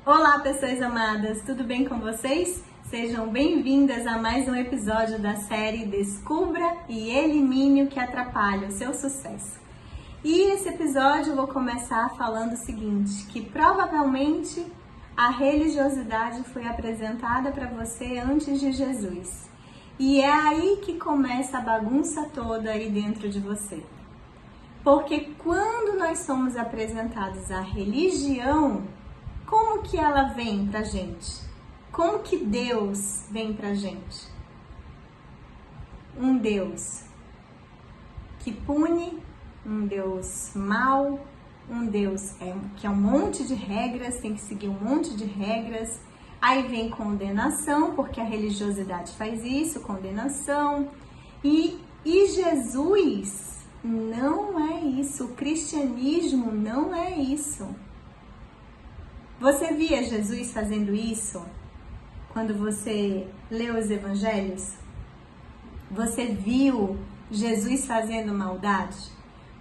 Olá, pessoas amadas, tudo bem com vocês? Sejam bem-vindas a mais um episódio da série Descubra e Elimine o que atrapalha o seu sucesso. E esse episódio eu vou começar falando o seguinte, que provavelmente a religiosidade foi apresentada para você antes de Jesus. E é aí que começa a bagunça toda aí dentro de você. Porque quando nós somos apresentados à religião, como que ela vem pra gente? Como que Deus vem pra gente? Um Deus que pune, um Deus mau, um Deus que é um monte de regras, tem que seguir um monte de regras. Aí vem condenação, porque a religiosidade faz isso, condenação. E Jesus não é isso, o cristianismo não é isso. Você via Jesus fazendo isso quando você leu os evangelhos? Você viu Jesus fazendo maldade?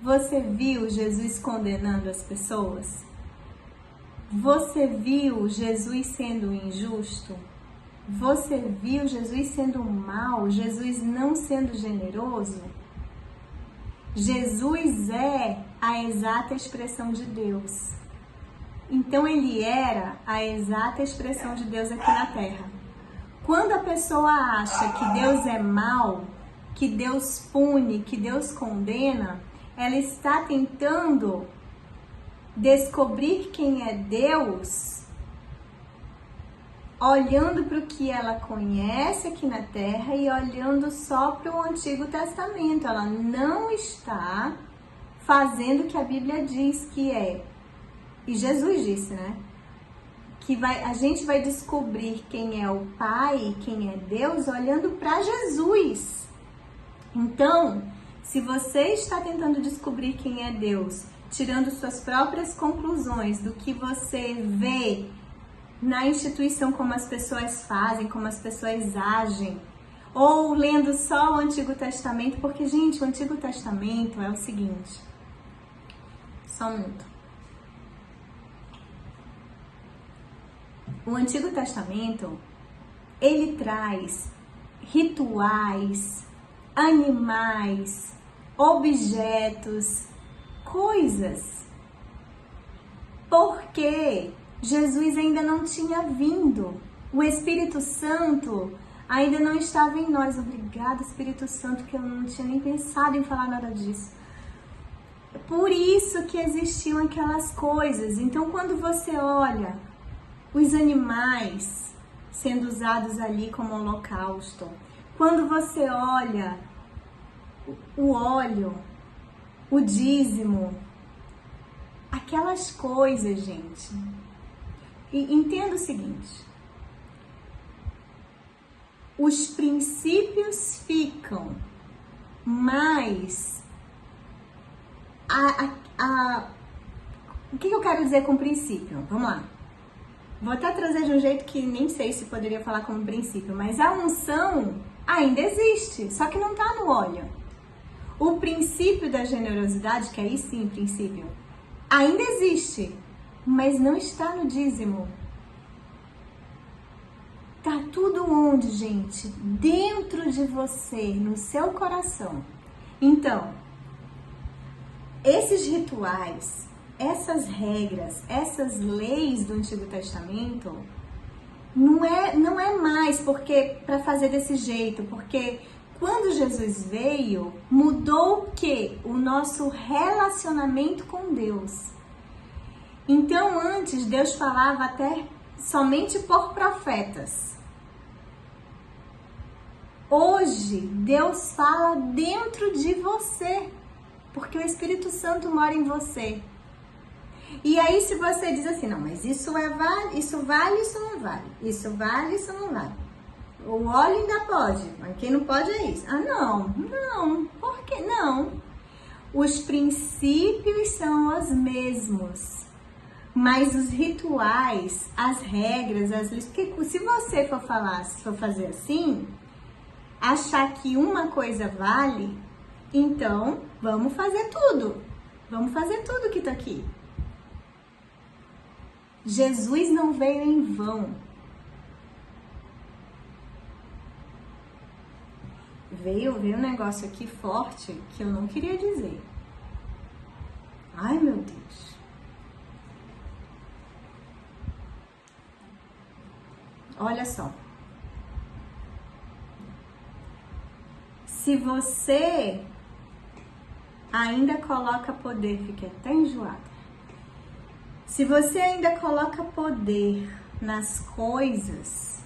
Você viu Jesus condenando as pessoas? Você viu Jesus sendo injusto? Você viu Jesus sendo mau? Jesus não sendo generoso? Jesus é a exata expressão de Deus. Então ele era a exata expressão de Deus aqui na Terra. Quando a pessoa acha que Deus é mau, que Deus pune, que Deus condena, ela está tentando descobrir quem é Deus, olhando para o que ela conhece aqui na Terra e olhando só para o Antigo Testamento. Ela não está fazendo o que a Bíblia diz que é. E Jesus disse, né? Que a gente vai descobrir quem é o Pai, quem é Deus, olhando para Jesus. Então, se você está tentando descobrir quem é Deus, tirando suas próprias conclusões do que você vê na instituição, como as pessoas fazem, como as pessoas agem, ou lendo só o Antigo Testamento, porque, gente, o Antigo Testamento é o seguinte. Só um minuto. O Antigo Testamento, ele traz rituais, animais, objetos, coisas, porque Jesus ainda não tinha vindo, o Espírito Santo ainda não estava em nós. Obrigada, Espírito Santo, que eu não tinha nem pensado em falar nada disso. Por isso que existiam aquelas coisas. Então, quando você olha os animais sendo usados ali como holocausto, quando você olha o óleo, o dízimo, aquelas coisas, gente. E entenda o seguinte, os princípios ficam, mas o que eu quero dizer com princípio? Vamos lá. Vou até trazer de um jeito que nem sei se poderia falar como princípio, mas a unção ainda existe, só que não está no óleo. O princípio da generosidade, que aí sim, princípio, ainda existe, mas não está no dízimo. Tá tudo onde, gente? Dentro de você, no seu coração. Então, esses rituais, essas regras, essas leis do Antigo Testamento, não é mais porque para fazer desse jeito, porque quando Jesus veio, mudou o quê? O nosso relacionamento com Deus. Então, antes, Deus falava até somente por profetas. Hoje, Deus fala dentro de você, porque o Espírito Santo mora em você. E aí, se você diz assim, não, mas isso vale, isso não vale, isso vale, isso não vale. O óleo ainda pode, mas quem não pode é isso. Ah, não, por que não? Os princípios são os mesmos, mas os rituais, as regras, as leis, porque se você for fazer assim, achar que uma coisa vale, então vamos fazer tudo que tá aqui. Jesus não veio em vão. Veio um negócio aqui forte que eu não queria dizer. Ai, meu Deus. Olha só. Se você ainda coloca poder, fiquei até enjoada. Se você ainda coloca poder nas coisas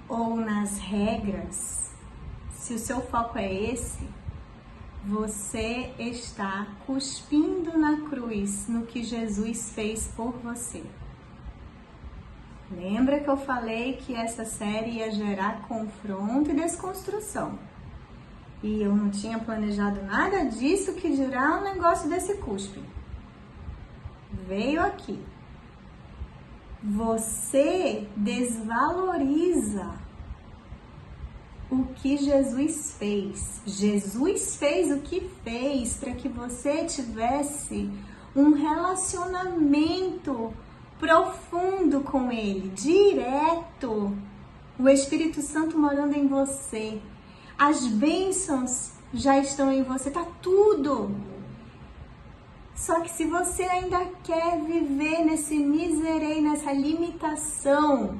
ou nas regras, se o seu foco é esse, você está cuspindo na cruz no que Jesus fez por você. Lembra que eu falei que essa série ia gerar confronto e desconstrução? E eu não tinha planejado nada disso, que dirá um negócio desse cuspe. Veio aqui. Você desvaloriza o que Jesus fez. Jesus fez o que fez para que você tivesse um relacionamento profundo com Ele, direto. O Espírito Santo morando em você. As bênçãos já estão em você, tá tudo. Só que se você ainda quer viver nesse miserei, nessa limitação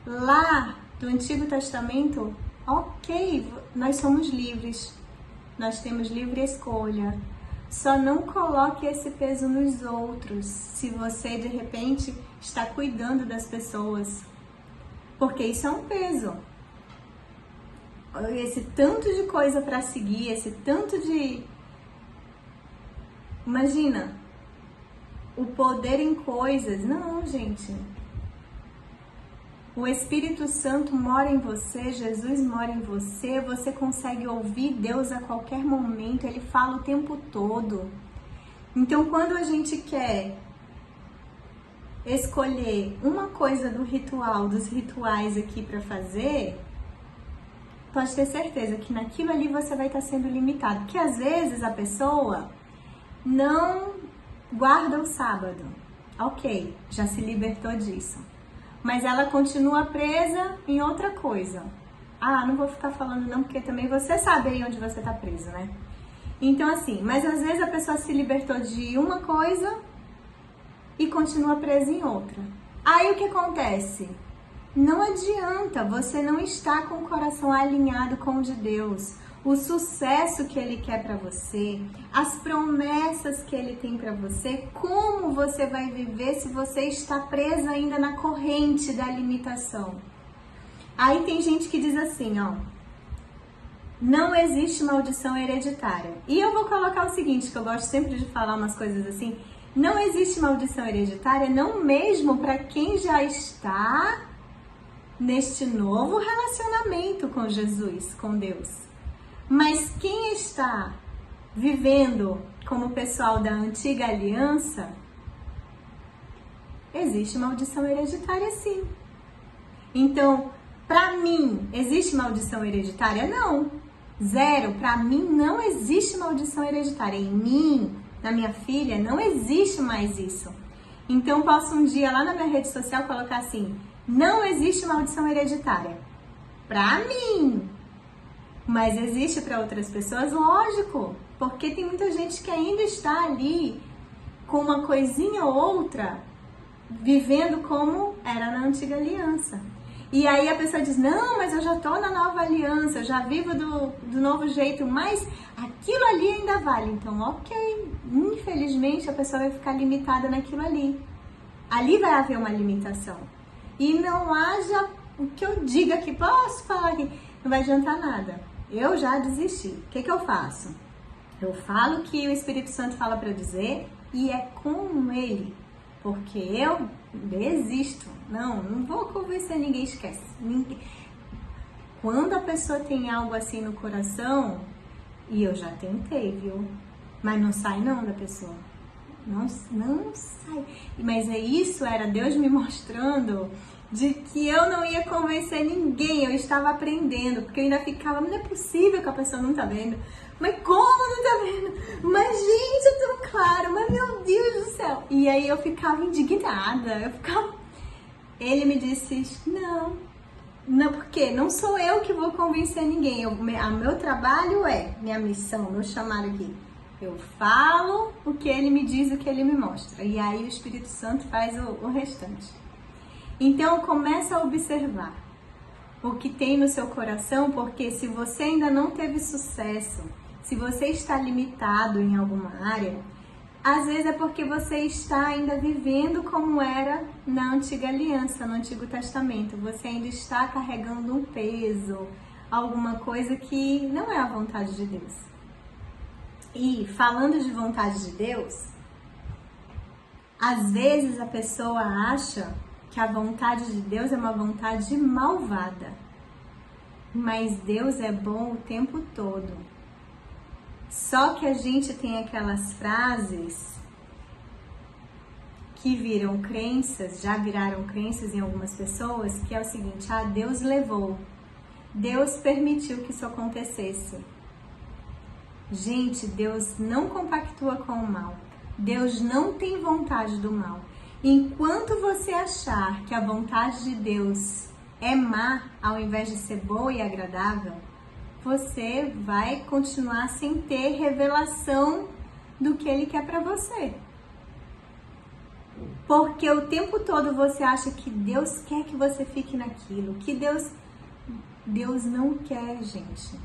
lá do Antigo Testamento, ok, nós somos livres, nós temos livre escolha. Só não coloque esse peso nos outros se você de repente está cuidando das pessoas, porque isso é um peso. Esse tanto de coisa para seguir, esse tanto de... Imagina, o poder em coisas. Não, gente. O Espírito Santo mora em você, Jesus mora em você, você consegue ouvir Deus a qualquer momento, Ele fala o tempo todo. Então, quando a gente quer escolher uma coisa do ritual, dos rituais aqui para fazer, pode ter certeza que naquilo ali você vai estar sendo limitado. Porque às vezes a pessoa não guarda o sábado. Ok, já se libertou disso. Mas ela continua presa em outra coisa. Ah, não vou ficar falando não, porque também você sabe aí onde você tá preso, né? Então assim, mas às vezes a pessoa se libertou de uma coisa e continua presa em outra. Aí o que acontece? Não adianta, você não está com o coração alinhado com o de Deus. O sucesso que Ele quer para você, as promessas que Ele tem para você, como você vai viver se você está presa ainda na corrente da limitação? Aí tem gente que diz assim, ó, não existe maldição hereditária. E eu vou colocar o seguinte, que eu gosto sempre de falar umas coisas assim, não existe maldição hereditária, não mesmo para quem já está neste novo relacionamento com Jesus, com Deus. Mas quem está vivendo como o pessoal da antiga aliança, existe maldição hereditária sim. Então, para mim, existe maldição hereditária? Não. Zero. Para mim, não existe maldição hereditária. Em mim, na minha filha, não existe mais isso. Então, posso um dia lá na minha rede social colocar assim, não existe maldição hereditária. Para mim. Mas existe para outras pessoas? Lógico, porque tem muita gente que ainda está ali com uma coisinha ou outra, vivendo como era na antiga aliança. E aí a pessoa diz, não, mas eu já estou na nova aliança, eu já vivo do novo jeito, mas aquilo ali ainda vale. Então, ok, infelizmente a pessoa vai ficar limitada naquilo ali. Ali vai haver uma limitação. E não haja o que eu diga aqui, posso falar aqui, não vai adiantar nada. Eu já desisti. O que eu faço? Eu falo o que o Espírito Santo fala para eu dizer e é com Ele. Porque eu desisto. Não vou convencer ninguém, esquece. Quando a pessoa tem algo assim no coração, e eu já tentei, viu? Mas não sai não da pessoa. Não sai. Mas isso era Deus me mostrando de que eu não ia convencer ninguém, eu estava aprendendo, porque eu ainda ficava, não é possível que a pessoa não tá vendo. Mas como não tá vendo? Mas gente, é tão claro, mas meu Deus do céu. E aí eu ficava indignada, Ele me disse, não, porque não sou eu que vou convencer ninguém. Meu trabalho minha missão, meu chamado aqui. Eu falo o que ele me diz, o que ele me mostra. E aí o Espírito Santo faz o restante. Então começa a observar o que tem no seu coração, porque se você ainda não teve sucesso, se você está limitado em alguma área, às vezes é porque você está ainda vivendo como era na antiga aliança, no Antigo Testamento. Você ainda está carregando um peso, alguma coisa que não é a vontade de Deus. E falando de vontade de Deus, às vezes a pessoa acha que a vontade de Deus é uma vontade malvada. Mas Deus é bom o tempo todo. Só que a gente tem aquelas frases que viram crenças, já viraram crenças em algumas pessoas, que é o seguinte, Deus levou, Deus permitiu que isso acontecesse. Gente, Deus não compactua com o mal. Deus não tem vontade do mal. Enquanto você achar que a vontade de Deus é má, ao invés de ser boa e agradável, você vai continuar sem ter revelação do que Ele quer para você. Porque o tempo todo você acha que Deus quer que você fique naquilo, que Deus não quer, gente.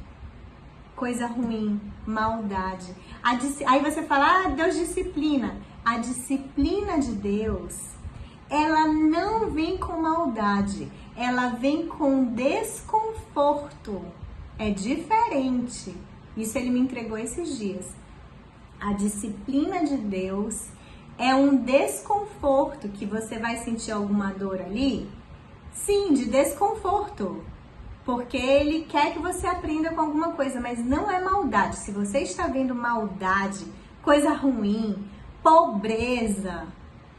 Coisa ruim, maldade. Aí você fala, Deus disciplina. A disciplina de Deus, ela não vem com maldade, ela vem com desconforto. É diferente. Isso ele me entregou esses dias. A disciplina de Deus é um desconforto, que você vai sentir alguma dor ali. Sim, de desconforto. Porque ele quer que você aprenda com alguma coisa, mas não é maldade. Se você está vendo maldade, coisa ruim, pobreza.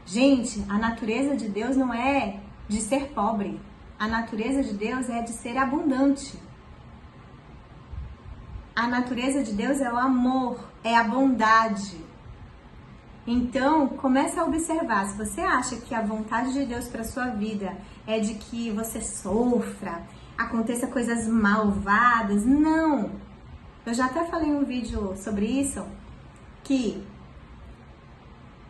Gente, a natureza de Deus não é de ser pobre. A natureza de Deus é de ser abundante. A natureza de Deus é o amor, é a bondade. Então, comece a observar. Se você acha que a vontade de Deus para sua vida é de que você sofra, aconteça coisas malvadas, não. Eu já até falei em um vídeo sobre isso, que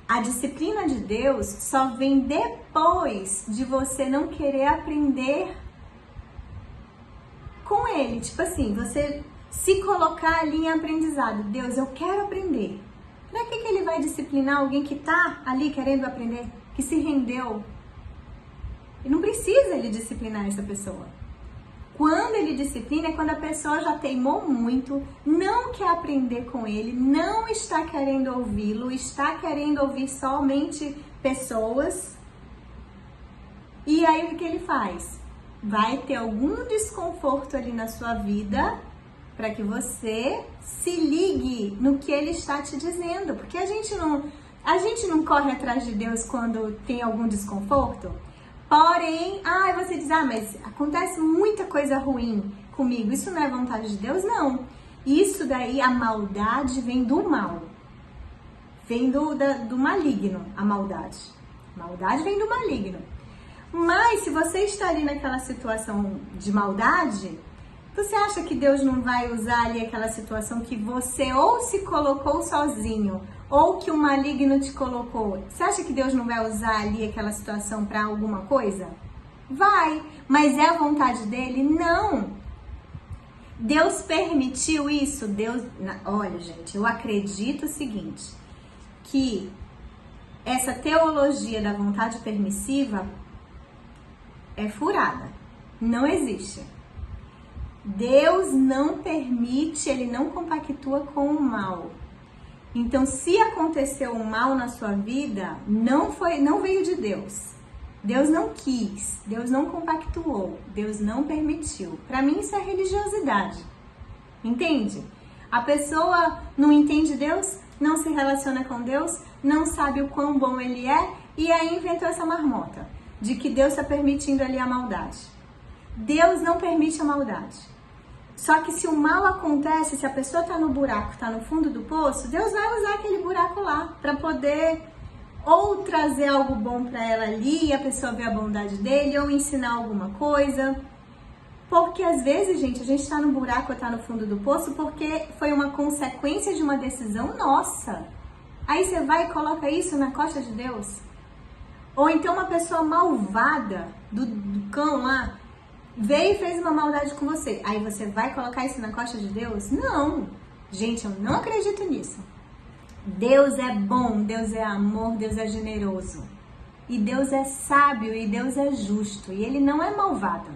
a disciplina de Deus só vem depois de você não querer aprender com Ele. Tipo assim, você se colocar ali em aprendizado. Deus, eu quero aprender. Pra que Ele vai disciplinar alguém que tá ali querendo aprender, que se rendeu? E não precisa Ele disciplinar essa pessoa. Quando Ele disciplina é quando a pessoa já teimou muito, não quer aprender com Ele, não está querendo ouvi-lo, está querendo ouvir somente pessoas. E aí o que Ele faz? Vai ter algum desconforto ali na sua vida para que você se ligue no que Ele está te dizendo. Porque a gente não corre atrás de Deus quando tem algum desconforto. Porém, você diz, mas acontece muita coisa ruim comigo, isso não é vontade de Deus? Não. Isso daí, a maldade vem do mal. Vem do maligno, a maldade. A maldade vem do maligno. Mas se você está ali naquela situação de maldade, você acha que Deus não vai usar ali aquela situação que você ou se colocou sozinho, ou que o maligno te colocou? Você acha que Deus não vai usar ali aquela situação para alguma coisa? Vai, mas é a vontade dele? Não. Deus permitiu isso? Olha, gente, eu acredito o seguinte, que essa teologia da vontade permissiva é furada. Não existe. Deus não permite, Ele não compactua com o mal. Então, se aconteceu um mal na sua vida, não veio de Deus. Deus não quis, Deus não compactuou, Deus não permitiu. Para mim isso é religiosidade. Entende? A pessoa não entende Deus, não se relaciona com Deus, não sabe o quão bom Ele é e aí inventou essa marmota. de que Deus está permitindo ali a maldade. Deus não permite a maldade. Só que se o mal acontece, se a pessoa está no buraco, está no fundo do poço, Deus vai usar aquele buraco lá para poder ou trazer algo bom para ela ali e a pessoa ver a bondade dele, ou ensinar alguma coisa. Porque às vezes, gente, a gente está no buraco ou está no fundo do poço porque foi uma consequência de uma decisão nossa. Aí você vai e coloca isso na costa de Deus. Ou então uma pessoa malvada do cão lá veio e fez uma maldade com você. Aí você vai colocar isso na costa de Deus? Não. Gente, eu não acredito nisso. Deus é bom, Deus é amor, Deus é generoso. E Deus é sábio e Deus é justo. E Ele não é malvado.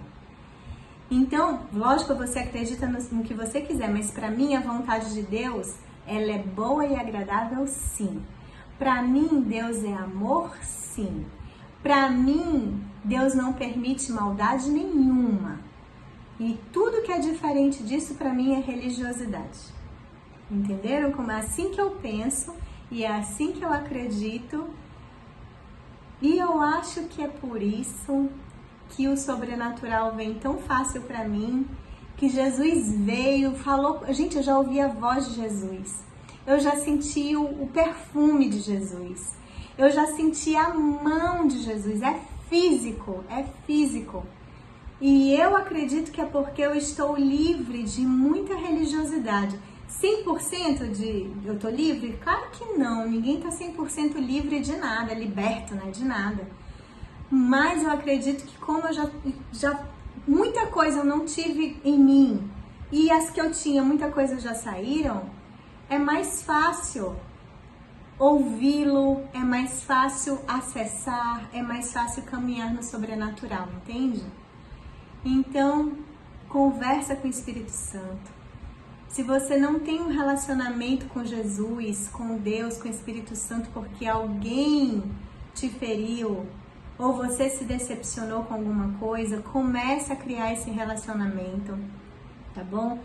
Então, lógico, você acredita no que você quiser, mas para mim a vontade de Deus, ela é boa e agradável, sim. Para mim, Deus é amor, sim. Para mim, Deus não permite maldade nenhuma. E tudo que é diferente disso, para mim, é religiosidade. Entenderam? Como é assim que eu penso e é assim que eu acredito. E eu acho que é por isso que o sobrenatural vem tão fácil para mim, que Jesus veio, falou... Gente, eu já ouvi a voz de Jesus. Eu já senti o perfume de Jesus. Eu já senti a mão de Jesus. É físico, é físico. E eu acredito que é porque eu estou livre de muita religiosidade. 100% eu tô livre? Claro que não. Ninguém tá 100% livre de nada, liberto, né? De nada. Mas eu acredito que como eu já muita coisa eu não tive em mim e as que eu tinha, muita coisa já saíram, é mais fácil ouvi-lo, é mais fácil acessar, é mais fácil caminhar no sobrenatural, entende? Então, conversa com o Espírito Santo. Se você não tem um relacionamento com Jesus, com Deus, com o Espírito Santo, porque alguém te feriu, ou você se decepcionou com alguma coisa, comece a criar esse relacionamento, tá bom?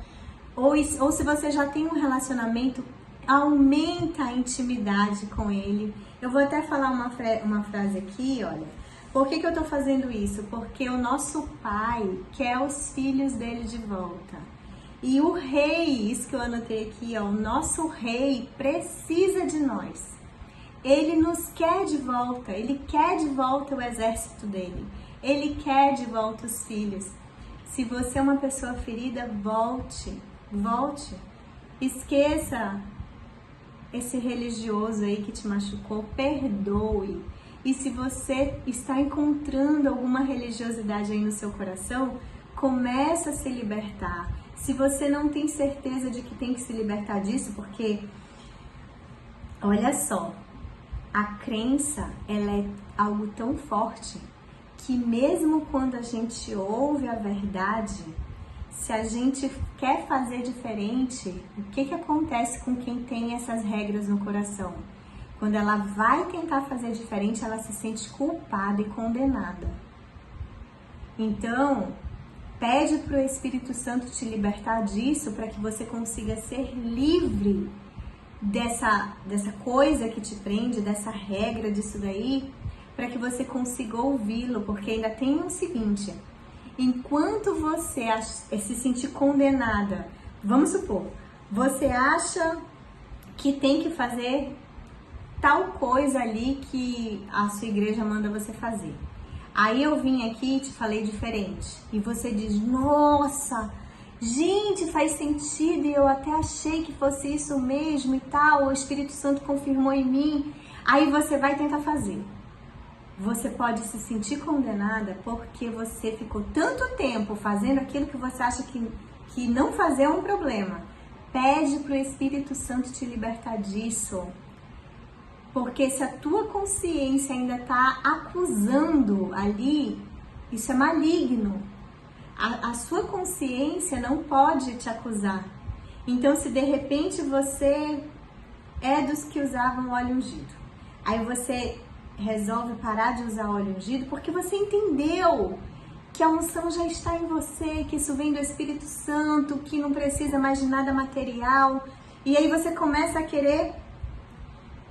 Ou se você já tem um relacionamento, aumenta a intimidade com ele. Eu vou até falar uma frase aqui, olha. Por que eu tô fazendo isso? Porque o nosso Pai quer os filhos dele de volta. E o Rei, isso que eu anotei aqui, ó, o nosso Rei precisa de nós. Ele nos quer de volta, Ele quer de volta o exército dele, Ele quer de volta os filhos. Se você é uma pessoa ferida, volte. Esqueça esse religioso aí que te machucou, perdoe. E se você está encontrando alguma religiosidade aí no seu coração, começa a se libertar. Se você não tem certeza de que tem que se libertar disso, porque, olha só, a crença, ela é algo tão forte que mesmo quando a gente ouve a verdade, se a gente quer fazer diferente, o que acontece com quem tem essas regras no coração? Quando ela vai tentar fazer diferente, ela se sente culpada e condenada. Então, pede para o Espírito Santo te libertar disso para que você consiga ser livre dessa coisa que te prende, dessa regra, disso daí, para que você consiga ouvi-lo, porque ainda tem o seguinte, enquanto você se sentir condenada, vamos supor, você acha que tem que fazer tal coisa ali que a sua igreja manda você fazer. Aí eu vim aqui e te falei diferente, e você diz, nossa, gente, faz sentido e eu até achei que fosse isso mesmo e tal, o Espírito Santo confirmou em mim. Aí você vai tentar fazer. Você pode se sentir condenada porque você ficou tanto tempo fazendo aquilo que você acha que não fazer é um problema. Pede para o Espírito Santo te libertar disso. Porque se a tua consciência ainda está acusando ali, isso é maligno. A sua consciência não pode te acusar. Então, se de repente você é dos que usavam óleo ungido, aí você resolve parar de usar óleo ungido porque você entendeu que a unção já está em você, que isso vem do Espírito Santo, que não precisa mais de nada material, e aí você começa a querer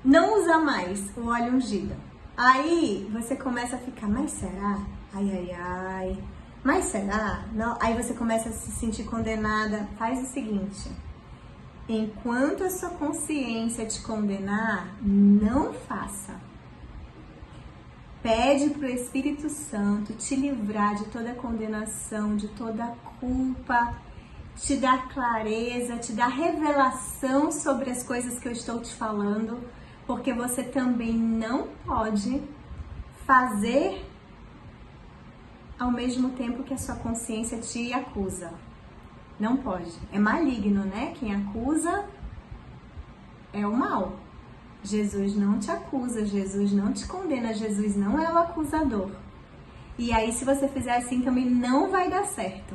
não usar mais o óleo ungido. Aí você começa a ficar, mas será? Ai, ai, ai. Mas será? Não. Aí você começa a se sentir condenada. Faz o seguinte: enquanto a sua consciência te condenar, não faça. Pede para o Espírito Santo te livrar de toda condenação, de toda culpa, te dar clareza, te dar revelação sobre as coisas que eu estou te falando, porque você também não pode fazer ao mesmo tempo que a sua consciência te acusa. Não pode. É maligno, né? Quem acusa é o mal. Jesus não te acusa, Jesus não te condena, Jesus não é o acusador. E aí, se você fizer assim, também não vai dar certo.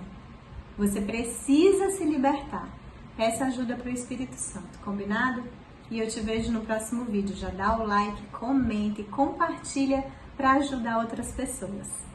Você precisa se libertar. Peça ajuda para o Espírito Santo, combinado? E eu te vejo no próximo vídeo. Já dá o like, comenta e compartilha para ajudar outras pessoas.